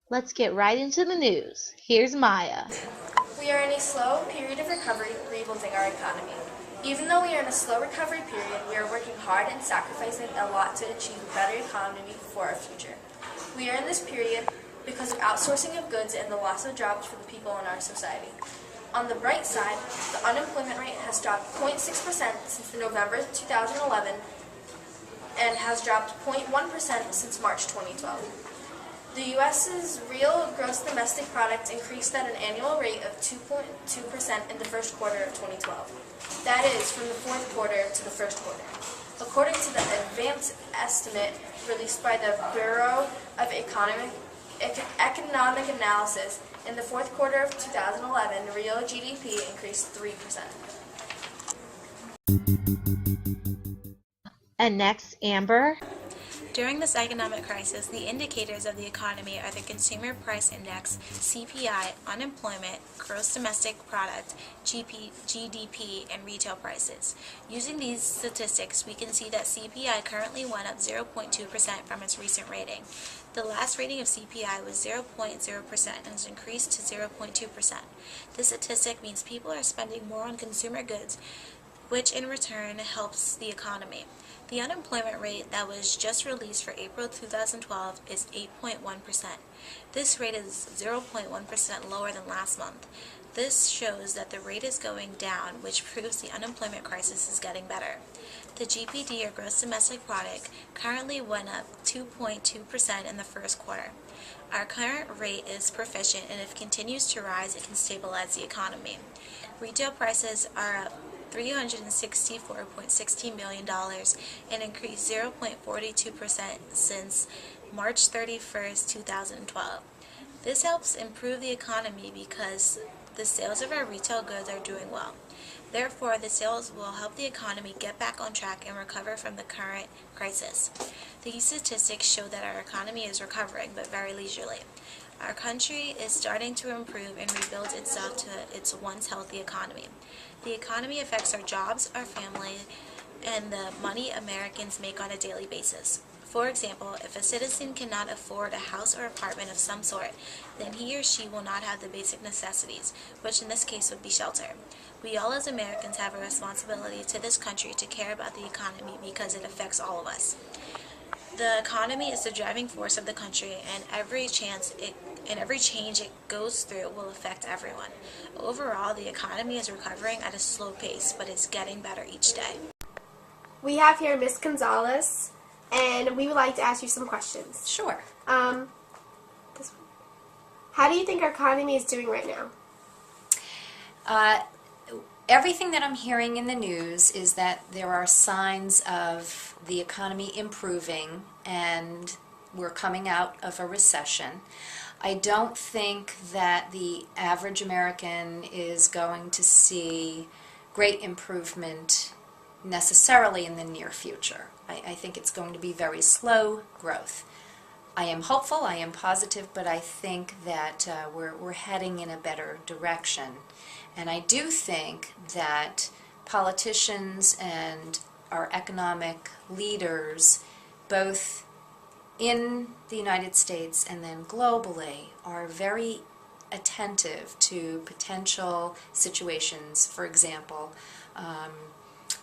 Let's get right into the news. Here's Maya. We are in a slow period of recovery, rebuilding our economy. Even though we are in a slow recovery period, we are working hard and sacrificing a lot to achieve a better economy for our future. We are in this period because of outsourcing of goods and the loss of jobs for the people in our society. On the bright side, the unemployment rate has dropped 0.6% since November 2011 and has dropped 0.1% since March 2012. The U.S.'s real gross domestic product increased at an annual rate of 2.2% in the first quarter of 2012. That is, from the fourth quarter to the first quarter. According to the advanced estimate released by the Bureau of Economic Analysis, in the fourth quarter of 2011, real GDP increased 3%. And next, Amber. During this economic crisis, the indicators of the economy are the Consumer Price Index, CPI, unemployment, gross domestic product, GDP, and retail prices. Using these statistics, we can see that CPI currently went up 0.2% from its recent rating. The last rating of CPI was 0.0% and has increased to 0.2%. This statistic means people are spending more on consumer goods, which in return helps the economy. The unemployment rate that was just released for April 2012 is 8.1%. This rate is 0.1% lower than last month. This shows that the rate is going down, which proves the unemployment crisis is getting better. The GPD, or gross domestic product, currently went up 2.2% in the first quarter. Our current rate is proficient, and if it continues to rise, it can stabilize the economy. Retail prices are up $364.16 million and increased 0.42% since March 31st, 2012. This helps improve the economy because the sales of our retail goods are doing well. Therefore, the sales will help the economy get back on track and recover from the current crisis. These statistics show that our economy is recovering, but very leisurely. Our country is starting to improve and rebuild itself to its once healthy economy. The economy affects our jobs, our family, and the money Americans make on a daily basis. For example, if a citizen cannot afford a house or apartment of some sort, then he or she will not have the basic necessities, which in this case would be shelter. We all as Americans have a responsibility to this country to care about the economy because it affects all of us. The economy is the driving force of the country, and every change it goes through will affect everyone. Overall, the economy is recovering at a slow pace, but it's getting better each day. We have here Miss Gonzalez, and we would like to ask you some questions. Sure. How do you think our economy is doing right now? Everything that I'm hearing in the news is that there are signs of the economy improving and we're coming out of a recession. I don't think that the average American is going to see great improvement necessarily in the near future. I think it's going to be very slow growth. I am hopeful, I am positive, but I think that we're heading in a better direction. And I do think that politicians and our economic leaders, both in the United States and then globally, are very attentive to potential situations. For example,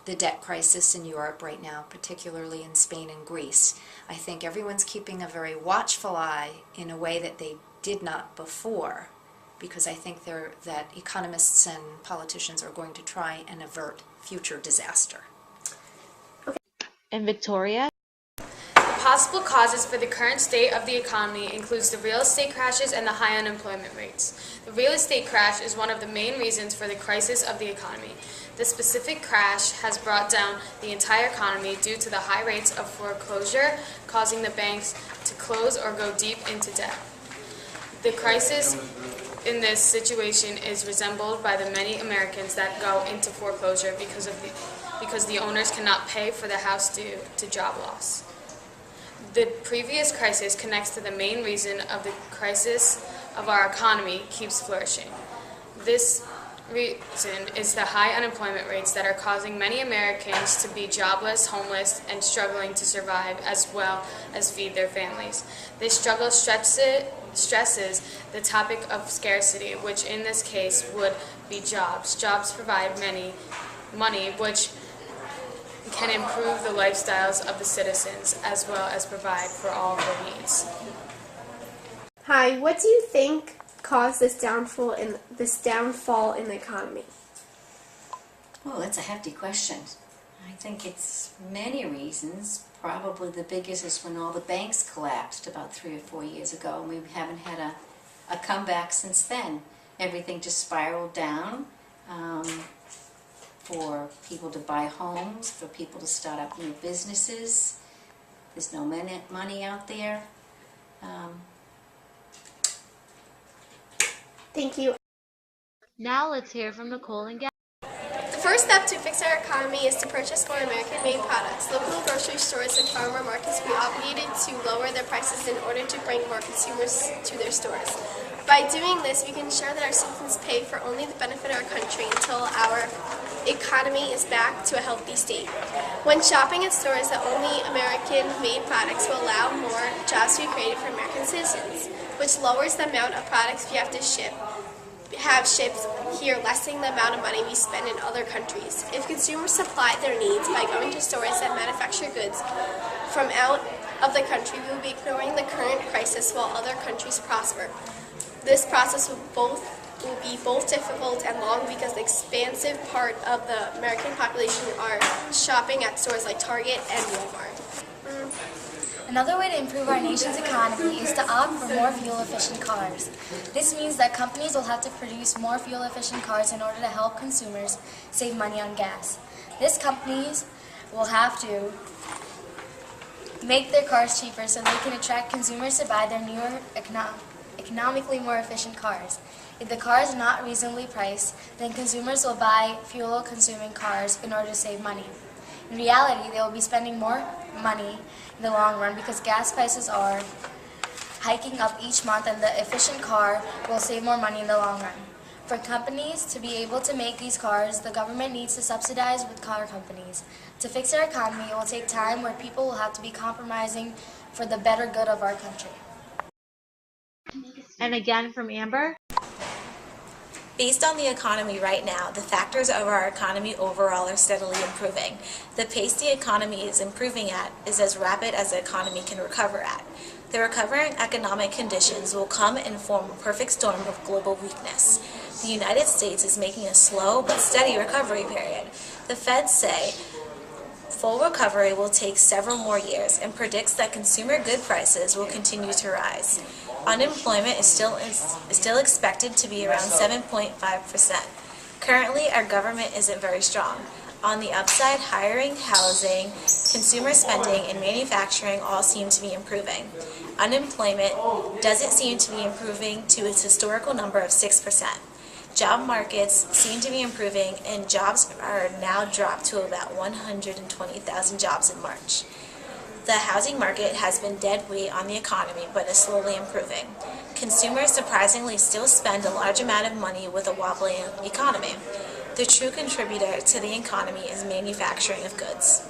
the debt crisis in Europe right now, particularly in Spain and Greece. I think everyone's keeping a very watchful eye in a way that they did not before, because I think that economists and politicians are going to try and avert future disaster. And Victoria? Possible causes for the current state of the economy includes the real estate crashes and the high unemployment rates. The real estate crash is one of the main reasons for the crisis of the economy. The specific crash has brought down the entire economy due to the high rates of foreclosure, causing the banks to close or go deep into debt. The crisis in this situation is resembled by the many Americans that go into foreclosure because the owners cannot pay for the house due to job loss. The previous crisis connects to the main reason of the crisis of our economy keeps flourishing. This reason is the high unemployment rates that are causing many Americans to be jobless, homeless, and struggling to survive as well as feed their families. This struggle stresses the topic of scarcity, which in this case would be jobs. Jobs provide money, which can improve the lifestyles of the citizens as well as provide for all of their needs. Hi, what do you think caused this downfall in the economy? Oh, that's a hefty question. I think it's many reasons. Probably the biggest is when all the banks collapsed about 3 or 4 years ago, and we haven't had a comeback since then. Everything just spiraled down for people to buy homes, for people to start up new businesses. There's no money out there. Thank you. Now let's hear from Nicole and Gabby. The first step to fix our economy is to purchase more American-made products. Local grocery stores and farmer markets will be obligated to lower their prices in order to bring more consumers to their stores. By doing this, we can ensure that our citizens pay for only the benefit of our country until our economy is back to a healthy state. When shopping at stores that only American-made products will allow more jobs to be created for American citizens, which lowers the amount of products we have to have shipped here, lessening the amount of money we spend in other countries. If consumers supply their needs by going to stores that manufacture goods from out of the country, we will be ignoring the current crisis while other countries prosper. This process will be both difficult and long because the expansive part of the American population are shopping at stores like Target and Walmart. Another way to improve our nation's economy is to opt for more fuel-efficient cars. This means that companies will have to produce more fuel-efficient cars in order to help consumers save money on gas. These companies will have to make their cars cheaper so they can attract consumers to buy their newer, economically more efficient cars. If the car is not reasonably priced, then consumers will buy fuel-consuming cars in order to save money. In reality, they will be spending more money in the long run because gas prices are hiking up each month, and the efficient car will save more money in the long run. For companies to be able to make these cars, the government needs to subsidize with car companies. To fix our economy, it will take time where people will have to be compromising for the better good of our country. And again from Amber. Based on the economy right now, the factors of our economy overall are steadily improving. The pace the economy is improving at is as rapid as the economy can recover at. The recovering economic conditions will come and form a perfect storm of global weakness. The United States is making a slow but steady recovery period. The Feds say full recovery will take several more years and predicts that consumer good prices will continue to rise. Unemployment is still expected to be around 7.5%. Currently, our government isn't very strong. On the upside, hiring, housing, consumer spending, and manufacturing all seem to be improving. Unemployment doesn't seem to be improving to its historical number of 6%. Job markets seem to be improving, and jobs are now dropped to about 120,000 jobs in March. The housing market has been dead weight on the economy, but is slowly improving. Consumers surprisingly still spend a large amount of money with a wobbly economy. The true contributor to the economy is manufacturing of goods.